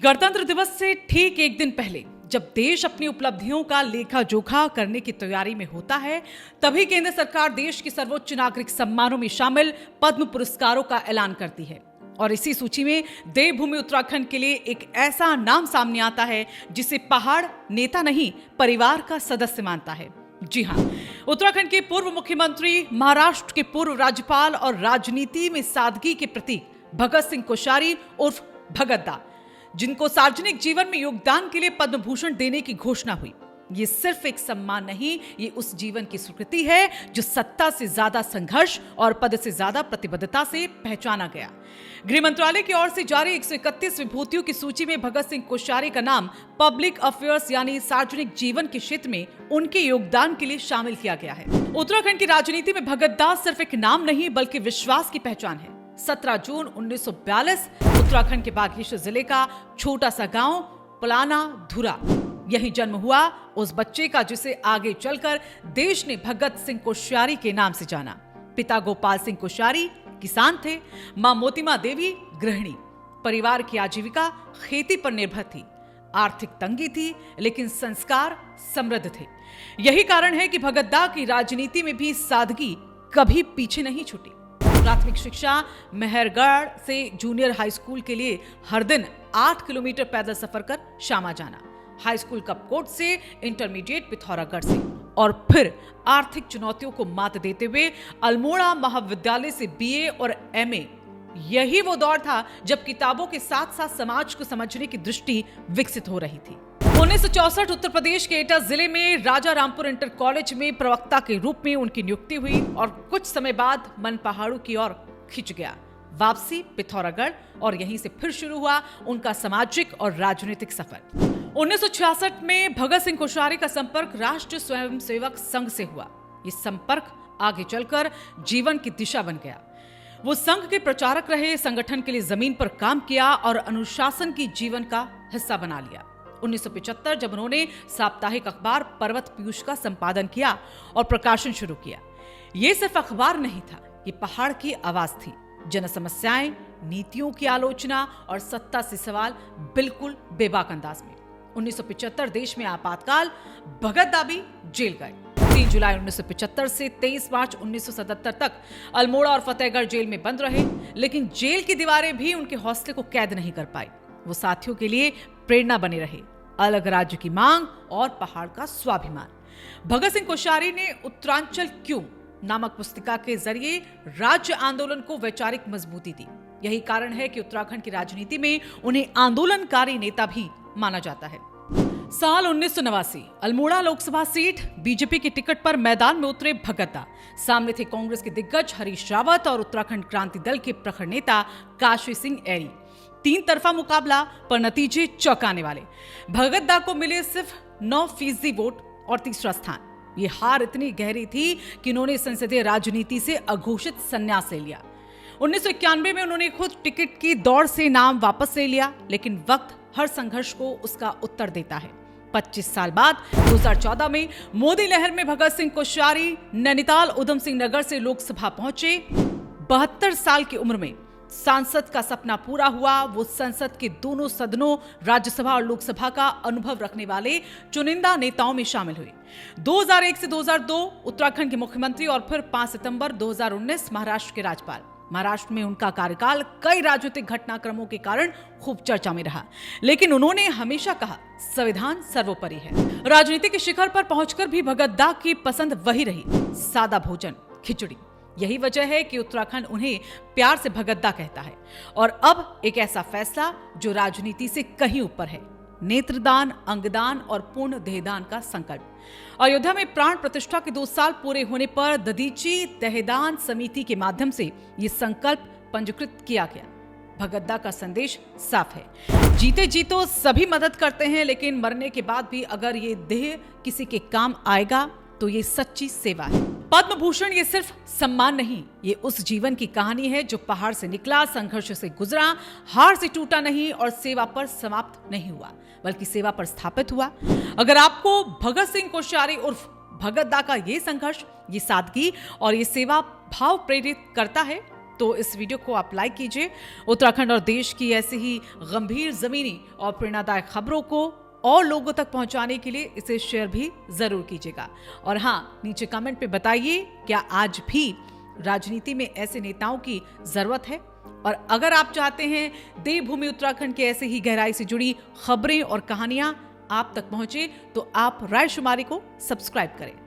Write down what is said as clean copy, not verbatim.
गणतंत्र दिवस से ठीक एक दिन पहले जब देश अपनी उपलब्धियों का लेखा जोखा करने की तैयारी में होता है, तभी केंद्र सरकार देश के सर्वोच्च नागरिक सम्मानों में शामिल पद्म पुरस्कारों का ऐलान करती है। और इसी सूची में देवभूमि उत्तराखंड के लिए एक ऐसा नाम सामने आता है जिसे पहाड़ नेता नहीं, परिवार का सदस्य मानता है। जी हां, उत्तराखंड के पूर्व मुख्यमंत्री, महाराष्ट्र के पूर्व राज्यपाल और राजनीति में सादगी के प्रतीक भगत सिंह कोश्यारी उर्फ भगत दा, जिनको सार्वजनिक जीवन में योगदान के लिए पद्म भूषण देने की घोषणा हुई। ये सिर्फ एक सम्मान नहीं, ये उस जीवन की स्वीकृति है जो सत्ता से ज्यादा संघर्ष और पद से ज्यादा प्रतिबद्धता से पहचाना गया। गृह मंत्रालय की ओर से जारी 131 विभूतियों की सूची में भगत सिंह कोश्यारी का नाम पब्लिक अफेयर्स यानी सार्वजनिक जीवन के क्षेत्र में उनके योगदान के लिए शामिल किया गया है। उत्तराखंड की राजनीति में भगत दास सिर्फ एक नाम नहीं बल्कि विश्वास की पहचान है। 17 जून 1942 उत्तराखंड के बागेश्वर जिले का छोटा सा गांव पलाना धुरा, यही जन्म हुआ उस बच्चे का जिसे आगे चलकर देश ने भगत सिंह कोश्यारी के नाम से जाना। पिता गोपाल सिंह कोश्यारी किसान थे, मां मोतिमा देवी गृहिणी। परिवार की आजीविका खेती पर निर्भर थी। आर्थिक तंगी थी लेकिन संस्कार समृद्ध थे। यही कारण है कि भगत दा की राजनीति में भी सादगी कभी पीछे नहीं छूटी। प्राथमिक शिक्षा मेहरगढ़ से जूनियर हाई स्कूल के लिए हर दिन 8 किलोमीटर पैदल सफर कर शामा जाना, हाई स्कूल कपकोट से इंटरमीडिएट पिथौरागढ़ से, और फिर आर्थिक चुनौतियों को मात देते हुए अल्मोड़ा महाविद्यालय से बीए और एमए। यही वो दौर था जब किताबों के साथ साथ समाज को समझने की दृष्टि विकसित हो रही थी। 1964 उत्तर प्रदेश के एटा जिले में राजा रामपुर इंटर कॉलेज में प्रवक्ता के रूप में उनकी नियुक्ति हुई और कुछ समय बाद मन पहाड़ों की ओर खिंच गया। वापसी पिथौरागढ़ और यहीं से फिर शुरू हुआ उनका सामाजिक और राजनीतिक सफर। 1966 में भगत सिंह कोश्यारी का संपर्क राष्ट्रीय स्वयंसेवक संघ से हुआ। ये संपर्क आगे चलकर जीवन की दिशा बन गया। वो संघ के प्रचारक रहे, संगठन के लिए जमीन पर काम किया और अनुशासन की जीवन का हिस्सा बना लिया। 1975 जब उन्होंने साप्ताहिक अखबार पर्वत पीयूष का संपादन किया और प्रकाशन शुरू किया। ये सिर्फ अखबार नहीं था, ये पहाड़ की आवाज थी। जन समस्याएं, नीतियों की आलोचना और सत्ता से सवाल बिल्कुल बेबाक अंदाज में। 1975 देश में आपातकाल, भगत दा भी जेल गए। 3 जुलाई 1975 से 23 मार्च 1977 तक अल्मोड़ा और फतेहगढ़ जेल में बंद रहे, लेकिन जेल की दीवारें भी उनके हौसले को कैद नहीं कर पाई। वो साथियों के लिए प्रेरणा बने रहे। अलग राज्य की मांग और पहाड़ का स्वाभिमान। भगत सिंह कोश्यारी ने उत्तरांचल क्यों नामक पुस्तिका के जरिए राज्य आंदोलन को वैचारिक मजबूती दी। यही कारण है कि उत्तराखंड की राजनीति में उन्हें आंदोलनकारी नेता भी माना जाता है। साल 1989 अल्मोड़ा लोकसभा सीट बीजेपी की टिकट पर मैदान में उतरे भगत दा। सामने थे कांग्रेस के दिग्गज हरीश रावत और उत्तराखंड क्रांति दल के प्रखर नेता काशी सिंह एरी। 3 तरफा मुकाबला पर नतीजे चौंकाने वाले। भगत दा को मिले सिर्फ 9% वोट और तीसरा स्थान। ये हार इतनी गहरी थी कि उन्होंने संसदीय राजनीति से अघोषित संन्यास ले लिया। 1991 में उन्होंने खुद टिकट की दौड़ से नाम वापस ले लिया, लेकिन वक्त हर संघर्ष को उसका उत्तर देता है। 25 साल बाद 2014 में मोदी लहर में भगत सिंह कोश्यारी नैनीताल उधम सिंह नगर से लोकसभा पहुंचे। 72 साल की उम्र में सांसद का सपना पूरा हुआ। वो संसद के दोनों सदनों राज्यसभा और लोकसभा का अनुभव रखने वाले चुनिंदा नेताओं में शामिल हुए। 2001 से 2002 उत्तराखंड के मुख्यमंत्री और फिर 5 सितंबर 2019 महाराष्ट्र के राज्यपाल। महाराष्ट्र में उनका कार्यकाल कई राजनीतिक घटनाक्रमों के कारण खूब चर्चा में रहा, लेकिन उन्होंने हमेशा कहा संविधान सर्वोपरि है। राजनीति के शिखर पर पहुंचकर भी भगत दा की पसंद वही रही, सादा भोजन, खिचड़ी। यही वजह है कि उत्तराखंड उन्हें प्यार से भगत दा कहता है। और अब एक ऐसा फैसला जो राजनीति से कहीं ऊपर है, नेत्रदान, अंगदान और पूर्ण देहदान का संकल्प। अयोध्या में प्राण प्रतिष्ठा के 2 साल पूरे होने पर दधीची देहदान समिति के माध्यम से ये संकल्प पंजीकृत किया गया। भगत दा का संदेश साफ है, जीते जी तो सभी मदद करते हैं, लेकिन मरने के बाद भी अगर ये देह किसी के काम आएगा तो ये सच्ची सेवा है। पद्म भूषण ये सिर्फ सम्मान नहीं, ये उस जीवन की कहानी है जो पहाड़ से निकला, संघर्ष से गुजरा, हार से टूटा नहीं और सेवा पर समाप्त नहीं हुआ बल्कि सेवा पर स्थापित हुआ। अगर आपको भगत सिंह कोश्यारी उर्फ भगत दा का ये संघर्ष, ये सादगी और ये सेवा भाव प्रेरित करता है तो इस वीडियो को आप लाइक कीजिए। उत्तराखंड और देश की ऐसी ही गंभीर जमीनी और प्रेरणादायक खबरों को और लोगों तक पहुंचाने के लिए इसे शेयर भी जरूर कीजिएगा। और हाँ, नीचे कमेंट पे बताइए क्या आज भी राजनीति में ऐसे नेताओं की जरूरत है। और अगर आप चाहते हैं देवभूमि उत्तराखंड के ऐसे ही गहराई से जुड़ी खबरें और कहानियां आप तक पहुंचे तो आप रायशुमारी को सब्सक्राइब करें।